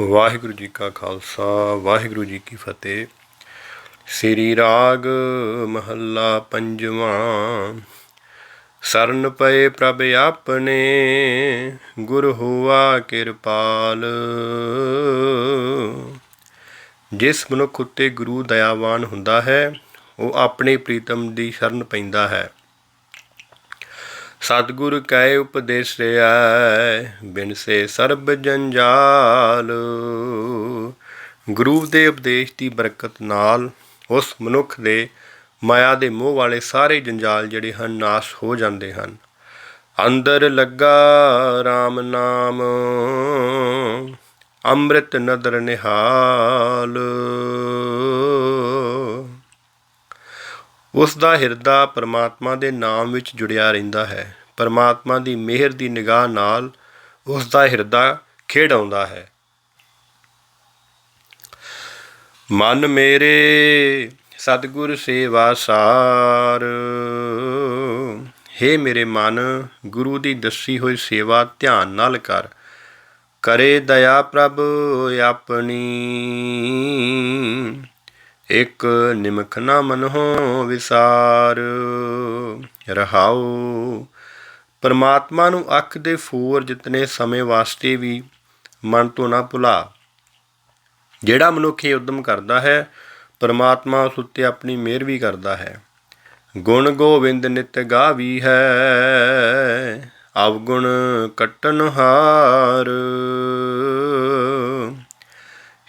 ਵਾਹਿਗੁਰੂ ਜੀ ਕਾ ਖਾਲਸਾ ਵਾਹਿਗੁਰੂ ਜੀ ਕੀ ਫਤਿਹ। ਸ੍ਰੀ ਰਾਗ ਮਹੱਲਾ ਪੰਜਵਾਂ। ਸਰਨ ਪਏ ਪ੍ਰਭ ਆਪਣੇ, ਗੁਰ ਹੋਆ ਕਿਰਪਾਲ। ਜਿਸ ਮਨੁੱਖ ਉੱਤੇ ਗੁਰੂ ਦਇਆਵਾਨ ਹੁੰਦਾ ਹੈ, ਉਹ ਆਪਣੇ ਪ੍ਰੀਤਮ ਦੀ ਸ਼ਰਨ ਪੈਂਦਾ ਹੈ। ਸਤਿਗੁਰ ਕੈ ਉਪਦੇਸਿਆ, ਬਿਨਸੇ ਸਰਬ ਜੰਜਾਲ। ਗੁਰੂ ਦੇ ਉਪਦੇਸ਼ ਦੀ ਬਰਕਤ ਨਾਲ ਉਸ ਮਨੁੱਖ ਦੇ ਮਾਇਆ ਦੇ ਮੋਹ ਵਾਲੇ ਸਾਰੇ ਜੰਜਾਲ ਜਿਹੜੇ ਹਨ ਨਾਸ਼ ਹੋ ਜਾਂਦੇ ਹਨ। ਅੰਦਰ ਲੱਗਾ ਰਾਮ ਨਾਮ, ਅੰਮ੍ਰਿਤ ਨਦਰ ਨਿਹਾਲ। ਉਸ ਦਾ ਹਿਰਦਾ ਪਰਮਾਤਮਾ ਦੇ ਨਾਮ ਵਿੱਚ ਜੁੜਿਆ ਰਹਿੰਦਾ ਹੈ। ਪਰਮਾਤਮਾ ਦੀ ਮਿਹਰ ਦੀ ਨਿਗਾਹ ਨਾਲ ਉਸ ਦਾ ਹਿਰਦਾ ਖਿੜ ਆਉਂਦਾ ਹੈ। ਮਨ ਮੇਰੇ ਸਤਿਗੁਰ ਸੇਵਾ ਸਾਰ। ਹੇ ਮੇਰੇ ਮਨ, ਗੁਰੂ ਦੀ ਦੱਸੀ ਹੋਈ ਸੇਵਾ ਧਿਆਨ ਨਾਲ ਕਰ। ਕਰੇ ਦਇਆ ਪ੍ਰਭ ਆਪਣੀ, ਇੱਕ ਨਿਮਖ ਨਾ ਮਨਹੁ ਵਿਸਾਰ। ਰਹਾਉ। ਪਰਮਾਤਮਾ ਨੂੰ ਅੱਖ ਦੇ ਫੋਰ ਜਿਤਨੇ ਸਮੇਂ ਵਾਸਤੇ ਵੀ ਮਨ ਤੋਂ ਨਾ ਭੁਲਾ। ਜਿਹੜਾ ਮਨੁੱਖ ਇਹ ਉਦਮ ਕਰਦਾ ਹੈ, ਪਰਮਾਤਮਾ ਉਸ ਉੱਤੇ ਆਪਣੀ ਮਿਹਰ ਵੀ ਕਰਦਾ ਹੈ। ਗੁਣ ਗੋਬਿੰਦ ਨਿਤ ਗਾਵੀ ਹੈ, ਅਵਗੁਣ ਕੱਟਣ ਹਾਰ।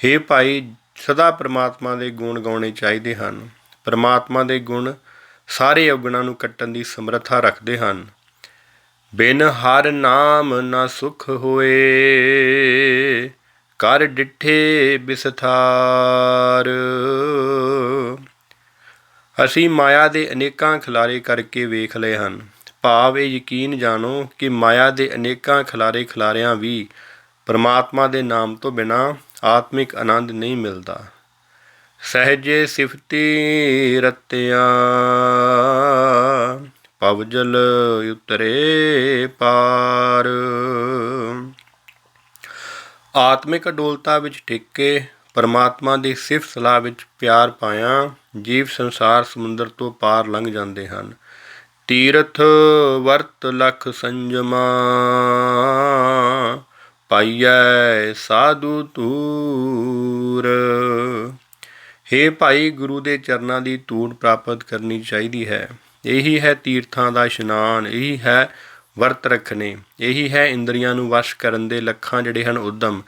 ਹੇ ਭਾਈ, ਸਦਾ ਪਰਮਾਤਮਾ ਦੇ ਗੁਣ ਗਾਉਣੇ ਚਾਹੀਦੇ ਹਨ। ਪਰਮਾਤਮਾ ਦੇ ਗੁਣ ਸਾਰੇ ਅਵਗੁਣਾਂ ਨੂੰ ਕੱਟਣ ਦੀ ਸਮਰੱਥਾ ਰੱਖਦੇ ਹਨ। ਬਿਨ ਹਰ ਨਾਮ ਨਾ ਸੁਖ ਹੋਏ, ਕਰ ਡਿੱਠੇ ਬਿਸਥਾਰ। ਅਸੀਂ ਮਾਇਆ ਦੇ ਅਨੇਕਾਂ ਖਿਲਾਰੇ ਕਰਕੇ ਵੇਖ ਲਏ ਹਨ। ਭਾਵ ਇਹ ਯਕੀਨ ਜਾਣੋ ਕਿ ਮਾਇਆ ਦੇ ਅਨੇਕਾਂ ਖਿਲਾਰਿਆਂ ਵੀ ਪਰਮਾਤਮਾ ਦੇ ਨਾਮ ਤੋਂ ਬਿਨਾਂ ਆਤਮਿਕ ਆਨੰਦ ਨਹੀਂ ਮਿਲਦਾ। ਸਹਿਜੇ ਸਿਫਤੀ ਰਤਿਆ, ਭਵਜਲ ਉਤਰੇ ਪਾਰ। ਆਤਮਿਕ ਅਡੋਲਤਾ ਵਿੱਚ ਟਿਕ ਕੇ ਪਰਮਾਤਮਾ ਦੀ ਸਿਫਤ ਸਲਾਹ ਵਿੱਚ ਪਿਆਰ ਪਾਇਆ ਜੀਵ ਸੰਸਾਰ ਸਮੁੰਦਰ ਤੋਂ ਪਾਰ ਲੰਘ ਜਾਂਦੇ ਹਨ। ਤੀਰਥ ਵਰਤ ਲਖ ਸੰਜਮਾ, ਪਾਈਐ ਸਾਧੂ ਧੂਰ। ਹੇ ਭਾਈ, ਗੁਰੂ ਦੇ ਚਰਨਾਂ ਦੀ ਧੂੜ ਪ੍ਰਾਪਤ ਕਰਨੀ ਚਾਹੀਦੀ ਹੈ। ਇਹੀ ਹੈ ਤੀਰਥਾਂ ਦਾ ਇਸ਼ਨਾਨ, ਇਹੀ ਹੈ ਵਰਤ ਰੱਖਣੇ, ਇਹੀ ਹੈ ਇੰਦਰੀਆਂ ਨੂੰ ਵਸ਼ ਕਰਨ ਦੇ ਲੱਖਾਂ ਜਿਹੜੇ ਹਨ ਉਦਮ।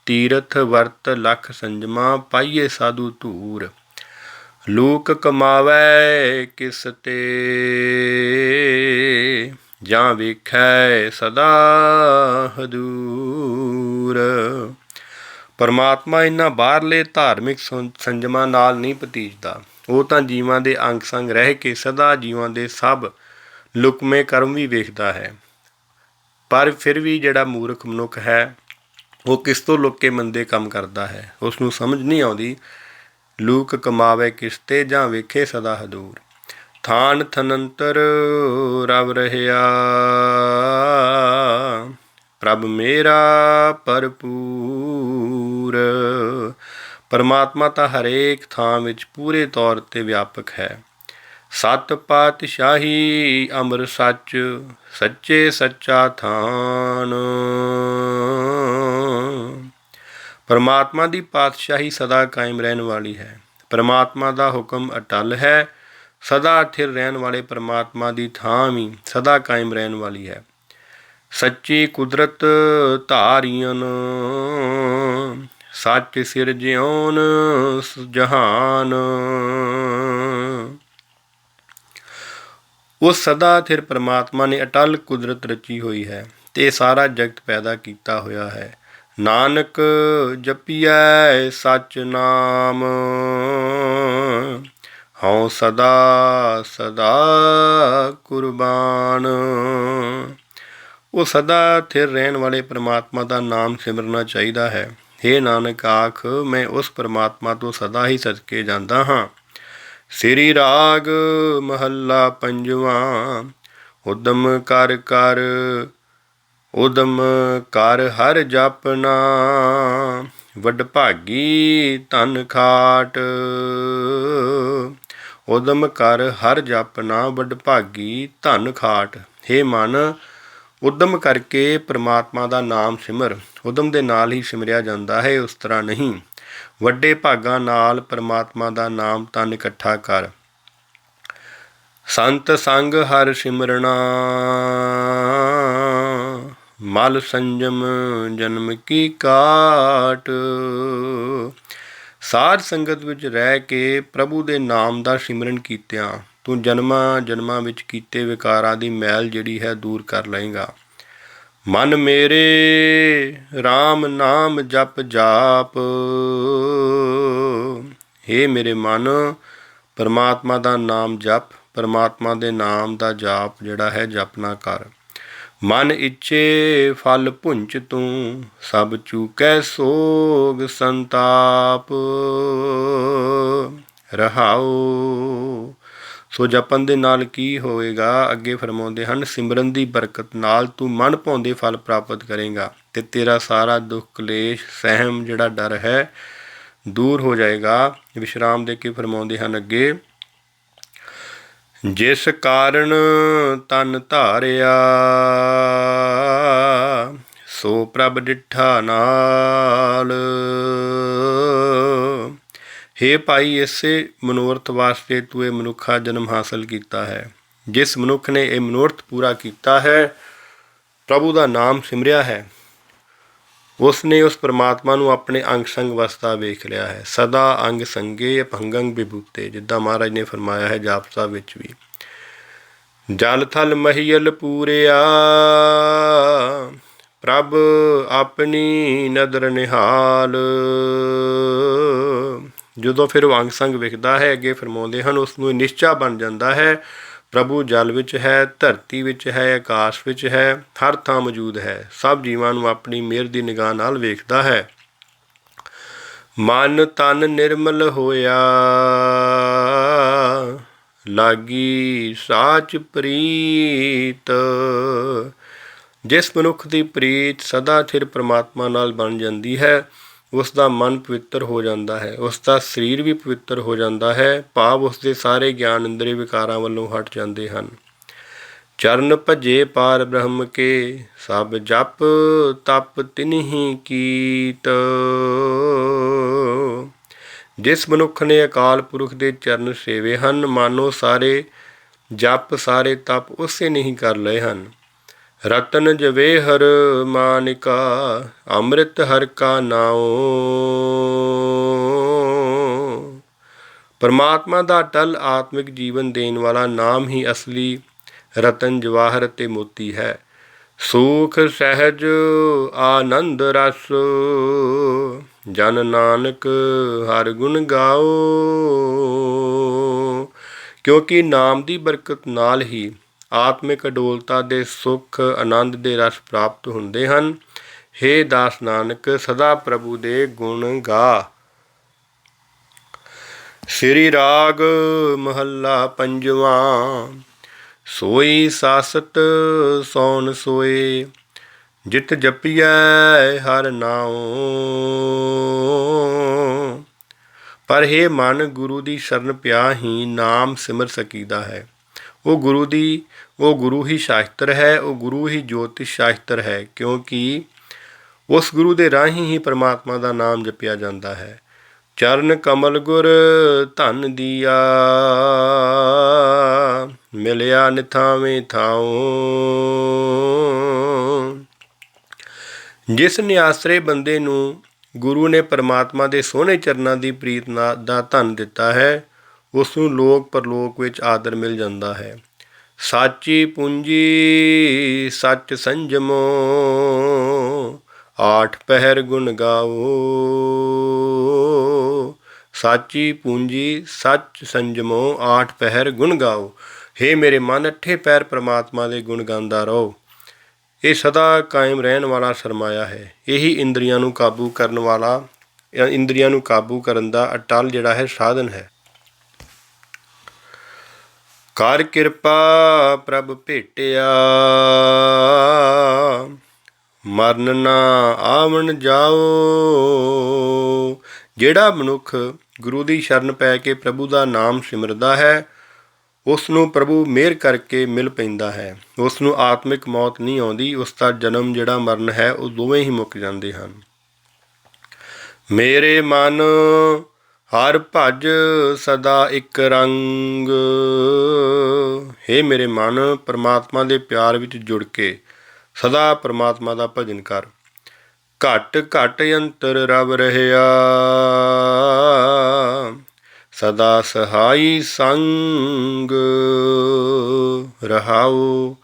ਤੀਰਥ ਵਰਤ ਲਖ ਸੰਜਮਾ, ਪਾਈਏ ਸਾਧੂ ਧੂਰ। ਲੋਕ ਕਮਾਵੈ ਕਿਸ ਤੇ, ਜਾਂ ਵੇਖੈ ਸਦਾ ਹਦੂਰ। ਪਰਮਾਤਮਾ ਇਹਨਾਂ ਬਾਹਰਲੇ ਧਾਰਮਿਕ ਸੰਜਮਾਂ ਨਾਲ ਨਹੀਂ ਭਤੀਜਦਾ। ਉਹ ਤਾਂ ਜੀਵਾਂ ਦੇ ਅੰਗ ਸੰਗ ਰਹਿ ਕੇ ਸਦਾ ਜੀਵਾਂ ਦੇ ਸਭ ਲੁਕਮੇ ਕਰਮ ਵੀ ਵੇਖਦਾ ਹੈ। ਪਰ ਫਿਰ ਵੀ ਜਿਹੜਾ ਮੂਰਖ ਮਨੁੱਖ ਹੈ, ਉਹ ਕਿਸ ਤੋਂ ਲੁਕ ਕੇ ਮੰਦੇ ਕੰਮ ਕਰਦਾ ਹੈ। ਉਸ ਨੂੰ ਸਮਝ ਨਹੀਂ ਆਉਂਦੀ। ਲੂਕ ਕਮਾਵੇ ਕਿਸ ਤੇ, ਜਾਂ ਵੇਖੇ ਸਦਾ ਹਦੂਰ। ਥਾਨ ਥਨੰਤਰ ਰਵ ਰਹਿਆ, ਪ੍ਰਭ ਮੇਰਾ ਭਰਪੂਰ। ਪਰਮਾਤਮਾ ਤਾਂ ਹਰੇਕ ਥਾਂ ਵਿੱਚ ਪੂਰੇ ਤੌਰ 'ਤੇ ਵਿਆਪਕ ਹੈ। ਸਤ ਪਾਤਸ਼ਾਹੀ ਅਮਰ ਸੱਚ, ਸੱਚੇ ਸੱਚਾ ਥਾਨ। ਪਰਮਾਤਮਾ ਦੀ ਪਾਤਸ਼ਾਹੀ ਸਦਾ ਕਾਇਮ ਰਹਿਣ ਵਾਲੀ ਹੈ। ਪਰਮਾਤਮਾ ਦਾ ਹੁਕਮ ਅਟਲ ਹੈ। ਸਦਾ ਅਥਿਰ ਰਹਿਣ ਵਾਲੇ ਪਰਮਾਤਮਾ ਦੀ ਥਾਂ ਵੀ ਸਦਾ ਕਾਇਮ ਰਹਿਣ ਵਾਲੀ ਹੈ। ਸੱਚੀ ਕੁਦਰਤ ਧਾਰੀਅਨ, ਸੱਚ ਸਿਰਜਿਓਨ ਜਹਾਨ। ਉਸ ਸਦਾ ਅਥਿਰ ਪਰਮਾਤਮਾ ਨੇ ਅਟਲ ਕੁਦਰਤ ਰਚੀ ਹੋਈ ਹੈ ਤੇ ਸਾਰਾ ਜਗਤ ਪੈਦਾ ਕੀਤਾ ਹੋਇਆ ਹੈ। ਨਾਨਕ ਜਪੀਐ ਸਚ ਨਾਮ, ਹਉ ਸਦਾ ਸਦਾ ਕੁਰਬਾਨ। ਉਹ ਸਦਾ ਅਥਿਰ ਰਹਿਣ ਵਾਲੇ ਪਰਮਾਤਮਾ ਦਾ ਨਾਮ ਸਿਮਰਨਾ ਚਾਹੀਦਾ ਹੈ। ਹੇ ਨਾਨਕ ਆਖ, ਮੈਂ ਉਸ ਪਰਮਾਤਮਾ ਤੋਂ ਸਦਾ ਹੀ ਸਦਕੇ ਜਾਂਦਾ ਹਾਂ। ਸ੍ਰੀ ਰਾਗ ਮਹੱਲਾ ਪੰਜਵਾਂ। ਉਦਮ ਕਰ ਕਰ, ਉਦਮ ਕਰ ਹਰ ਜਪਨਾ, ਵਡਭਾਗੀ ਧਨ ਖਾਟ। ਉਦਮ ਕਰ ਹਰ ਜਪ ਨਾ ਵਡਭਾਗੀ ਧਨ ਖਾਟ। ਹੇ ਮਨ, ਉਦਮ ਕਰਕੇ ਪ੍ਰਮਾਤਮਾ ਦਾ ਨਾਮ ਸਿਮਰ। ਉਦਮ ਦੇ ਨਾਲ ਹੀ ਸਿਮਰਿਆ ਜਾਂਦਾ ਹੈ, ਉਸ ਤਰ੍ਹਾਂ ਨਹੀਂ। ਵੱਡੇ ਭਾਗਾਂ ਨਾਲ ਪ੍ਰਮਾਤਮਾ ਦਾ ਨਾਮ ਧਨ ਇਕੱਠਾ ਕਰ। ਸੰਤ ਸੰਗ ਹਰ ਸਿਮਰਨਾ, ਮਲ ਸੰਜਮ ਜਨਮ ਕੀ ਕਾਟ। ਸਾਧ ਸੰਗਤ ਵਿੱਚ ਰਹਿ ਕੇ ਪ੍ਰਭੂ ਦੇ ਨਾਮ ਦਾ ਸਿਮਰਨ ਕੀਤਿਆਂ ਤੂੰ ਜਨਮਾਂ ਜਨਮਾਂ ਵਿੱਚ ਕੀਤੇ ਵਿਕਾਰਾਂ ਦੀ ਮੈਲ ਜਿਹੜੀ ਹੈ ਦੂਰ ਕਰ ਲਏਗਾ। ਮਨ ਮੇਰੇ RAM ਨਾਮ ਜਪ ਜਾਪ। ਹੇ ਮੇਰੇ ਮਨ, ਪਰਮਾਤਮਾ ਦਾ ਨਾਮ ਜਪ, ਪਰਮਾਤਮਾ ਦੇ ਨਾਮ ਦਾ ਜਾਪ ਜਿਹੜਾ ਹੈ ਜਪਨਾ ਕਰ। ਮਨ ਇੱਛੇ ਫਲ ਭੁੰਚ ਤੂੰ, ਸਭ ਚੂਕੈ ਸੋਗ ਸੰਤਾਪ। ਰਹਾਉ। ਸੋ ਜਪਨ ਦੇ ਨਾਲ ਕੀ ਹੋਵੇਗਾ, ਅੱਗੇ ਫਰਮਾਉਂਦੇ ਹਨ, ਸਿਮਰਨ ਦੀ ਬਰਕਤ ਨਾਲ ਤੂੰ ਮਨ ਭਾਉਂਦੇ ਫਲ ਪ੍ਰਾਪਤ ਕਰੇਗਾ ਤੇ ਤੇਰਾ ਸਾਰਾ ਦੁੱਖ ਕਲੇਸ਼ ਸਹਿਮ ਜਿਹੜਾ ਡਰ ਹੈ ਦੂਰ ਹੋ ਜਾਏਗਾ। ਵਿਸ਼ਰਾਮ ਦੇ ਕੇ ਫਰਮਾਉਂਦੇ ਹਨ ਅੱਗੇ, ਜਿਸ ਕਾਰਨ ਤਨ ਧਾਰਿਆ, ਸੋ ਪ੍ਰਭ ਡਿਠਾ ਨਾਲ। ਹੇ ਭਾਈ, ਇਸੇ ਮਨੋਰਥ ਵਾਸਤੇ ਤੂੰ ਇਹ ਮਨੁੱਖਾ ਜਨਮ ਹਾਸਲ ਕੀਤਾ ਹੈ। ਜਿਸ ਮਨੁੱਖ ਨੇ ਇਹ ਮਨੋਰਥ ਪੂਰਾ ਕੀਤਾ ਹੈ, ਪ੍ਰਭੂ ਦਾ ਨਾਮ ਸਿਮਰਿਆ ਹੈ, ਉਸ ਨੇ ਉਸ ਪਰਮਾਤਮਾ ਨੂੰ ਆਪਣੇ ਅੰਗ ਸੰਗ ਵਸਦਾ ਵੇਖ ਲਿਆ ਹੈ। ਸਦਾ ਅੰਗ ਸੰਗੇ ਅਭੰਗੰ ਵਿਭੂਤੇ, ਜਿੱਦਾਂ ਮਹਾਰਾਜ ਨੇ ਫਰਮਾਇਆ ਹੈ ਜਾਪ ਸਾਹਿਬ ਵਿੱਚ ਵੀ। ਜਲ ਥਲ ਮਹੀਲ ਪੂਰਿਆ, ਪ੍ਰਭ ਆਪਣੀ ਨਦਰ ਨਿਹਾਲ। ਜਦੋਂ ਫਿਰ ਉਹ ਅੰਗ ਸੰਗ ਵਿਖਦਾ ਹੈ, ਅੱਗੇ ਫਰਮਾਉਂਦੇ ਹਨ, ਉਸ ਨੂੰ ਨਿਸ਼ਚਾ ਬਣ ਜਾਂਦਾ ਹੈ ਪ੍ਰਭੂ ਜਲ ਵਿੱਚ ਹੈ, ਧਰਤੀ ਵਿੱਚ ਹੈ, ਆਕਾਸ਼ ਵਿੱਚ ਹੈ, ਹਰ ਥਾਂ ਮੌਜੂਦ ਹੈ, ਸਭ ਜੀਵਾਂ ਨੂੰ ਆਪਣੀ ਮਿਹਰ ਦੀ ਨਿਗਾਹ ਨਾਲ ਵੇਖਦਾ ਹੈ। ਮਨ ਤਨ ਨਿਰਮਲ ਹੋਇਆ, ਲਾਗੀ ਸਾਚ ਪ੍ਰੀਤ। ਜਿਸ ਮਨੁੱਖ ਦੀ ਪ੍ਰੀਤ ਸਦਾ ਥਿਰ ਪਰਮਾਤਮਾ ਨਾਲ ਬਣ ਜਾਂਦੀ ਹੈ, ਉਸ ਦਾ ਮਨ ਪਵਿੱਤਰ ਹੋ ਜਾਂਦਾ ਹੈ, ਉਸ ਦਾ ਸਰੀਰ ਵੀ ਪਵਿੱਤਰ ਹੋ ਜਾਂਦਾ ਹੈ, ਭਾਵ ਉਸ ਦੇ ਸਾਰੇ ਗਿਆਨ ਇੰਦਰੀ ਵਿਕਾਰਾਂ ਵੱਲੋਂ ਹਟ ਜਾਂਦੇ ਹਨ। ਚਰਨ ਭਜੇ ਪਾਰ ਬ੍ਰਹਮ ਕੇ, ਸਭ ਜਪ ਤਪ ਤਿਨਹੀ ਕੀਤ। ਜਿਸ ਮਨੁੱਖ ਨੇ ਅਕਾਲ ਪੁਰਖ ਦੇ ਚਰਨ ਸੇਵੇ ਹਨ, ਮਾਨੋ ਸਾਰੇ ਜਪ ਸਾਰੇ ਤਪ ਉਸੇ ਨੇ ਹੀ ਕਰ ਲਏ ਹਨ। ਰਤਨ ਜਵੇਹਰ ਮਾਨਿਕਾ, ਅੰਮ੍ਰਿਤ ਹਰ ਕਾ ਨਾਉ। ਪਰਮਾਤਮਾ ਦਾ ਅਟਲ ਆਤਮਿਕ ਜੀਵਨ ਦੇਣ ਵਾਲਾ ਨਾਮ ਹੀ ਅਸਲੀ ਰਤਨ ਜਵਾਹਰ ਅਤੇ ਮੋਤੀ ਹੈ। ਸੂਖ ਸਹਿਜ ਆਨੰਦ ਰਸ, ਜਨ ਨਾਨਕ ਹਰ ਗੁਣ ਗਾਓ। ਕਿਉਂਕਿ ਨਾਮ ਦੀ ਬਰਕਤ ਨਾਲ ਹੀ ਆਤਮਿਕ ਅਡੋਲਤਾ ਦੇ ਸੁੱਖ ਆਨੰਦ ਦੇ ਰਸ ਪ੍ਰਾਪਤ ਹੁੰਦੇ ਹਨ। ਹੇ ਦਾਸ ਨਾਨਕ, ਸਦਾ ਪ੍ਰਭੂ ਦੇ ਗੁਣ ਗਾ। ਸ੍ਰੀ ਰਾਗ ਮਹੱਲਾ ਪੰਜਵਾਂ। ਸੋਈ ਸਾਸਤ ਸੌਣ ਸੋਏ, ਜਿਤ ਜਪੀਐ ਹਰ ਨਾਉ। ਪਰ ਹੇ ਮਨ, ਗੁਰੂ ਦੀ ਸ਼ਰਨ ਪਿਆ ਹੀ ਨਾਮ ਸਿਮਰ ਸਕੀਦਾ ਹੈ। ਉਹ ਗੁਰੂ ਹੀ ਸ਼ਾਸਤਰ ਹੈ, ਉਹ ਗੁਰੂ ਹੀ ਜੋਤਿਸ਼ ਸ਼ਾਸਤਰ ਹੈ, ਕਿਉਂਕਿ ਉਸ ਗੁਰੂ ਦੇ ਰਾਹੀਂ ਹੀ ਪਰਮਾਤਮਾ ਦਾ ਨਾਮ ਜਪਿਆ ਜਾਂਦਾ ਹੈ। ਚਰਨ ਕਮਲ ਗੁਰ ਧਨ ਦੀਆ, ਮਿਲਿਆ ਨਿਥਾਵੇਂ ਥਾਉ। ਜਿਸ ਨਿਆਸਰੇ ਬੰਦੇ ਨੂੰ ਗੁਰੂ ਨੇ ਪਰਮਾਤਮਾ ਦੇ ਸੋਹਣੇ ਚਰਨਾਂ ਦੀ ਪ੍ਰੀਤ ਦਾ ਧਨ ਦਿੱਤਾ ਹੈ, ਉਸ ਨੂੰ ਲੋਕ ਪਰਲੋਕ ਵਿੱਚ ਆਦਰ ਮਿਲ ਜਾਂਦਾ ਹੈ। ਸਾਚੀ ਪੂੰਜੀ ਸੱਚ ਸੰਜਮੋ, ਆਠ ਪਹਿਰ ਗੁਣ ਗਾਓ। ਸਾਚੀ ਪੂੰਜੀ ਸੱਚ ਸੰਜਮੋ, ਆਠ ਪਹਿਰ ਗੁਣ ਗਾਓ। ਹੇ ਮੇਰੇ ਮਨ, ਅੱਠੇ ਪਹਿਰ ਪਰਮਾਤਮਾ ਦੇ ਗੁਣ ਗਾਉਂਦਾ ਰਹੋ। ਇਹ ਸਦਾ ਕਾਇਮ ਰਹਿਣ ਵਾਲਾ ਸਰਮਾਇਆ ਹੈ। ਇਹੀ ਇੰਦਰੀਆਂ ਨੂੰ ਕਾਬੂ ਕਰਨ ਦਾ ਅਟਲ ਜਿਹੜਾ ਹੈ ਸਾਧਨ ਹੈ। ਕਰ ਕਿਰਪਾ ਪ੍ਰਭ ਭੇਟਿਆ, ਮਰਨ ਨਾ ਆਵਣ ਜਾਓ। ਜਿਹੜਾ ਮਨੁੱਖ ਗੁਰੂ ਦੀ ਸ਼ਰਨ ਪੈ ਕੇ ਪ੍ਰਭੂ ਦਾ ਨਾਮ ਸਿਮਰਦਾ ਹੈ, ਉਸ ਨੂੰ ਪ੍ਰਭੂ ਮਿਹਰ ਕਰਕੇ ਮਿਲ ਪੈਂਦਾ ਹੈ। ਉਸ ਨੂੰ ਆਤਮਿਕ ਮੌਤ ਨਹੀਂ ਆਉਂਦੀ, ਉਸ ਦਾ ਜਨਮ ਜਿਹੜਾ ਮਰਨ ਹੈ ਉਹ ਦੋਵੇਂ ਹੀ ਮੁੱਕ ਜਾਂਦੇ ਹਨ। ਮੇਰੇ ਮਨ ਹਰ ਭਜ ਸਦਾ ਇੱਕ ਰੰਗ। ਹੇ ਮੇਰੇ ਮਨ, ਪਰਮਾਤਮਾ ਦੇ ਪਿਆਰ ਵਿੱਚ ਜੁੜ ਕੇ ਸਦਾ ਪਰਮਾਤਮਾ ਦਾ ਭਜਨ ਕਰ। ਘਟ ਘਟ ਅੰਤਰ ਰਵ ਰਹਿਆ, ਸਦਾ ਸਹਾਈ ਸੰਗ ਰਹਾਉ।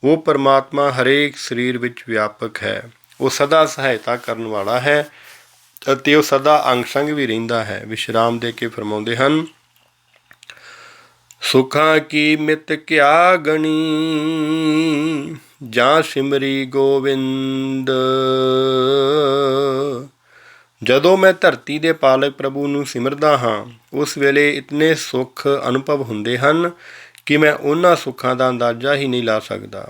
ਉਹ ਪਰਮਾਤਮਾ ਹਰੇਕ ਸਰੀਰ ਵਿੱਚ ਵਿਆਪਕ ਹੈ, ਉਹ ਸਦਾ ਸਹਾਇਤਾ ਕਰਨ ਵਾਲਾ ਹੈ ਅਤੇ ਉਹ ਸਦਾ ਅੰਗ ਸੰਗ ਵੀ ਰਹਿੰਦਾ ਹੈ। ਵਿਸ਼ਰਾਮ ਦੇ ਕੇ ਫਰਮਾਉਂਦੇ ਹਨ, ਸੁਖਾਂ ਕੀ ਮਿਤ ਕਿਆ ਗਣੀ, ਜਾਂ ਸਿਮਰੀ ਗੋਵਿੰਦ। ਜਦੋਂ ਮੈਂ ਧਰਤੀ ਦੇ ਪਾਲਕ ਪ੍ਰਭੂ ਨੂੰ ਸਿਮਰਦਾ ਹਾਂ, ਉਸ ਵੇਲੇ ਇਤਨੇ ਸੁੱਖ ਅਨੁਭਵ ਹੁੰਦੇ ਹਨ ਕਿ ਮੈਂ ਉਹਨਾਂ ਸੁੱਖਾਂ ਦਾ ਅੰਦਾਜ਼ਾ ਹੀ ਨਹੀਂ ਲਾ ਸਕਦਾ।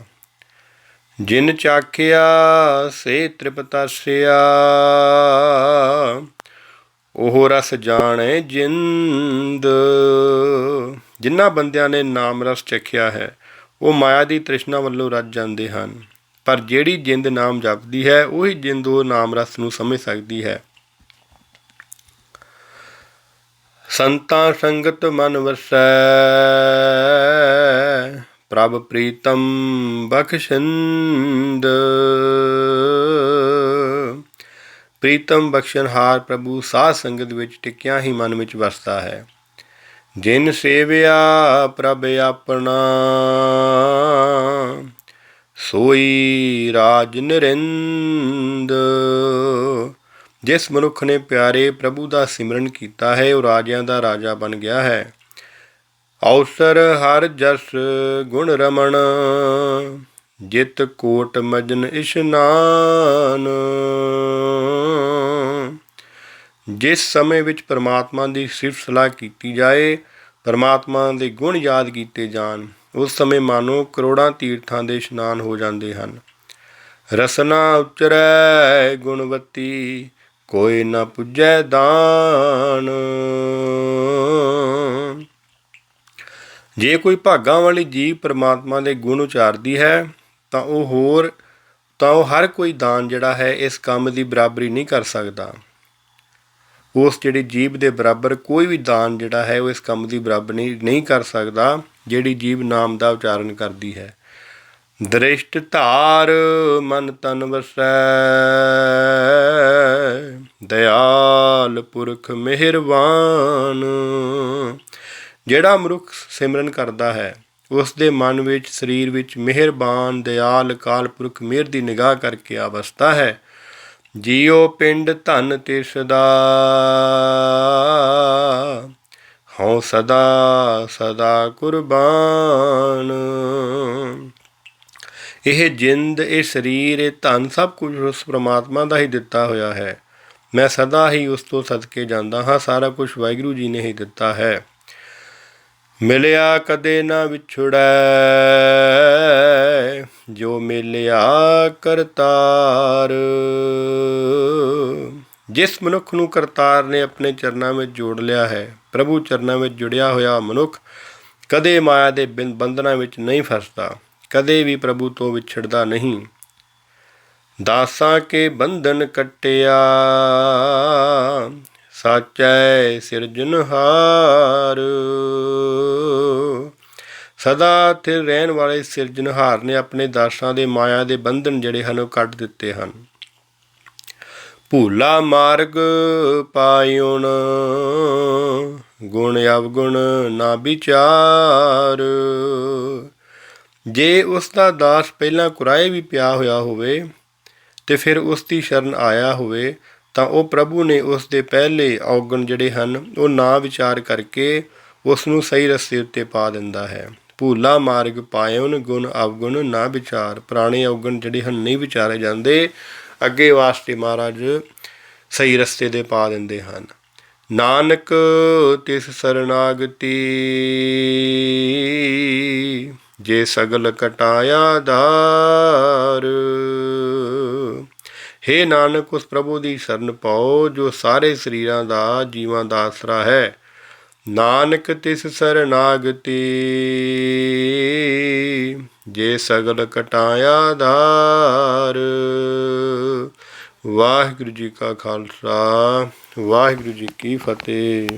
ਜਿਨ ਚਾਖਿਆ ਸੇ ਤ੍ਰਿਪਤਾਸਿਆ, ਉਹ ਰਸ ਜਾਣੇ ਜਿੰਦ। ਜਿਨ੍ਹਾਂ ਬੰਦਿਆਂ ਨੇ ਨਾਮ ਰਸ ਚਖਿਆ ਹੈ, ਉਹ ਮਾਇਆ ਦੀ ਤ੍ਰਿਸ਼ਨਾ ਵੱਲੋਂ ਰੱਜ ਜਾਂਦੇ ਹਨ। ਪਰ ਜਿਹੜੀ ਜਿੰਦ ਨਾਮ ਜਪਦੀ ਹੈ, ਉਹੀ ਜਿੰਦ ਉਹ ਨਾਮ ਰਸ ਨੂੰ ਸਮਝ ਸਕਦੀ ਹੈ। ਸੰਤਾਂ ਸੰਗਤ ਮਨ ਵਸੈ, ਪ੍ਰਭ ਪ੍ਰੀਤਮ ਬਖਸ਼ਿੰਦ। ਪ੍ਰੀਤਮ ਬਖਸ਼ਣਹਾਰ ਪ੍ਰਭੂ ਸਾਧ ਸੰਗਤ ਵਿੱਚ ਟਿਕਿਆ ਹੀ ਮਨ ਵਿੱਚ ਵਸਦਾ ਹੈ। ਜਿਨ ਸੇਵਿਆ ਪ੍ਰਭ ਆਪਣਾ, ਸੋਈ ਰਾਜ ਨਰਿੰਦ। ਜਿਸ ਮਨੁੱਖ ਨੇ ਪਿਆਰੇ ਪ੍ਰਭੂ ਦਾ ਸਿਮਰਨ ਕੀਤਾ ਹੈ, ਉਹ ਰਾਜਿਆਂ ਦਾ ਰਾਜਾ ਬਣ ਗਿਆ ਹੈ। ਅਵਸਰ ਹਰ ਜਸ ਗੁਣ ਰਮਣ, ਜਿਤ ਕੋਟ ਮਜਨ ਇਸ਼ਨਾਨ। ਜਿਸ ਸਮੇਂ ਵਿੱਚ ਪਰਮਾਤਮਾ ਦੀ ਸਿਫਤ ਸਲਾਹ ਕੀਤੀ ਜਾਏ, ਪਰਮਾਤਮਾ ਦੇ ਗੁਣ ਯਾਦ ਕੀਤੇ ਜਾਣ, ਉਸ ਸਮੇਂ ਮਾਨੋ ਕਰੋੜਾਂ ਤੀਰਥਾਂ ਦੇ ਇਸ਼ਨਾਨ ਹੋ ਜਾਂਦੇ ਹਨ। ਰਸਨਾ ਉਚਰੈ ਗੁਣਵਤੀ, ਕੋਈ ਨਾ ਪੁੱਜੈ ਦਾਨ। ਜੇ ਕੋਈ ਭਾਗਾਂ ਵਾਲੀ ਜੀਵ ਪਰਮਾਤਮਾ ਦੇ ਗੁਣ ਉਚਾਰਦੀ ਹੈ, ਤਾਂ ਉਹ ਹਰ ਕੋਈ ਦਾਨ ਜਿਹੜਾ ਹੈ ਇਸ ਕੰਮ ਦੀ ਬਰਾਬਰੀ ਨਹੀਂ ਕਰ ਸਕਦਾ। ਉਸ ਜਿਹੜੀ ਜੀਵ ਦੇ ਬਰਾਬਰ ਕੋਈ ਵੀ ਦਾਨ ਜਿਹੜਾ ਹੈ ਉਹ ਇਸ ਕੰਮ ਦੀ ਬਰਾਬਰੀ ਨਹੀਂ ਕਰ ਸਕਦਾ, ਜਿਹੜੀ ਜੀਵ ਨਾਮ ਦਾ ਉਚਾਰਨ ਕਰਦੀ ਹੈ। ਦ੍ਰਿਸ਼ਟ ਧਾਰ ਮਨ ਤਨ ਵਸੈ, ਦਇਆਲ ਪੁਰਖ ਮਿਹਰਬਾਨ। ਜਿਹੜਾ ਮਨੁੱਖ ਸਿਮਰਨ ਕਰਦਾ ਹੈ, ਉਸ ਦੇ ਮਨ ਵਿੱਚ, ਸਰੀਰ ਵਿੱਚ ਮਿਹਰਬਾਨ ਦਇਆਲ ਅਕਾਲ ਪੁਰਖ ਮਿਹਰ ਦੀ ਨਿਗਾਹ ਕਰਕੇ ਆ ਵਸਦਾ ਹੈ। ਜੀਓ ਪਿੰਡ ਧਨ ਤਿਸ ਦਾ, ਹਉ ਸਦਾ ਸਦਾ ਕੁਰਬਾਨ। ਇਹ ਜਿੰਦ, ਇਹ ਸਰੀਰ, ਇਹ ਧਨ ਸਭ ਕੁਝ ਉਸ ਪਰਮਾਤਮਾ ਦਾ ਹੀ ਦਿੱਤਾ ਹੋਇਆ ਹੈ। ਮੈਂ ਸਦਾ ਹੀ ਉਸ ਤੋਂ ਸਦਕੇ ਜਾਂਦਾ ਹਾਂ, ਸਾਰਾ ਕੁਝ ਵਾਹਿਗੁਰੂ ਜੀ ਨੇ ਹੀ ਦਿੱਤਾ ਹੈ। ਮਿਲਿਆ ਕਦੇ ਨਾ ਵਿਛੜੈ, ਜੋ ਮਿਲਿਆ ਕਰਤਾਰ। ਜਿਸ ਮਨੁੱਖ ਨੂੰ ਕਰਤਾਰ ਨੇ ਆਪਣੇ ਚਰਨਾਂ ਵਿੱਚ ਜੋੜ ਲਿਆ ਹੈ, ਪ੍ਰਭੂ ਚਰਨਾਂ ਵਿੱਚ ਜੁੜਿਆ ਹੋਇਆ ਮਨੁੱਖ ਕਦੇ ਮਾਇਆ ਦੇ ਬੰਧਨਾਂ ਵਿੱਚ ਨਹੀਂ ਫਸਦਾ, ਕਦੇ ਵੀ ਪ੍ਰਭੂ ਤੋਂ ਵਿਛੜਦਾ ਨਹੀਂ। ਦਾਸਾਂ ਕੇ ਬੰਧਨ ਕੱਟਿਆ, ਸਾਚੈ ਸਿਰਜਨਹਾਰ। ਸਦਾ ਸਥਿਰ ਰਹਿਣ ਵਾਲੇ ਸਿਰਜਨਹਾਰ ਨੇ ਆਪਣੇ ਦਾਸਾਂ ਦੇ ਮਾਇਆ ਦੇ ਬੰਧਨ ਜਿਹੜੇ ਹਨ ਉਹ ਕੱਟ ਦਿੱਤੇ ਹਨ। ਭੂਲਾ ਮਾਰਗ ਪਾਇਉਣ, ਗੁਣ ਅਵਗੁਣ ਨਾ ਵਿਚਾਰ। ਜੇ ਉਸ ਦਾ ਦਾਸ ਪਹਿਲਾਂ ਕੁਰਾਏ ਵੀ ਪਿਆ ਹੋਇਆ ਹੋਵੇ ਅਤੇ ਫਿਰ ਉਸ ਦੀ ਸ਼ਰਨ ਆਇਆ ਹੋਵੇ, ਤਾਂ ਉਹ ਪ੍ਰਭੂ ਨੇ ਉਸ ਦੇ ਪਹਿਲੇ ਔਗਣ ਜਿਹੜੇ ਹਨ ਉਹ ਨਾ ਵਿਚਾਰ ਕਰਕੇ ਉਸ ਨੂੰ ਸਹੀ ਰਸਤੇ ਉੱਤੇ ਪਾ ਦਿੰਦਾ ਹੈ। ਭੂਲਾ ਮਾਰਗ ਪਾਇਉਨ, ਗੁਣ ਅਵਗੁਣ ਨਾ ਵਿਚਾਰ। ਪੁਰਾਣੇ ਔਗਣ ਜਿਹੜੇ ਹਨ ਨਹੀਂ ਵਿਚਾਰੇ ਜਾਂਦੇ, ਅੱਗੇ ਵਾਸਤੇ ਮਹਾਰਾਜ ਸਹੀ ਰਸਤੇ 'ਤੇ ਪਾ ਦਿੰਦੇ ਹਨ। ਨਾਨਕ ਤਿਸ ਸਰਨਾਗਤੀ, ਜੇ ਸਗਲ ਕਟਾਇਆ ਧਾਰ। हे ਨਾਨਕ ਉਸ ਪ੍ਰਭੂ ਦੀ ਸ਼ਰਨ ਪਾਓ ਜੋ ਸਾਰੇ ਸਰੀਰਾਂ ਦਾ ਜੀਵਾਂ ਦਾ ਆਸਰਾ ਹੈ। ਨਾਨਕ ਤਿਸ ਸਰਨਾਗਤੀ ਜੇ ਸਗਲ ਕਟਾਇਆ ਧਾਰ। ਵਾਹਿਗੁਰੂ ਜੀ ਕਾ ਖਾਲਸਾ ਵਾਹਿਗੁਰੂ ਜੀ ਕੀ ਫਤਿਹ।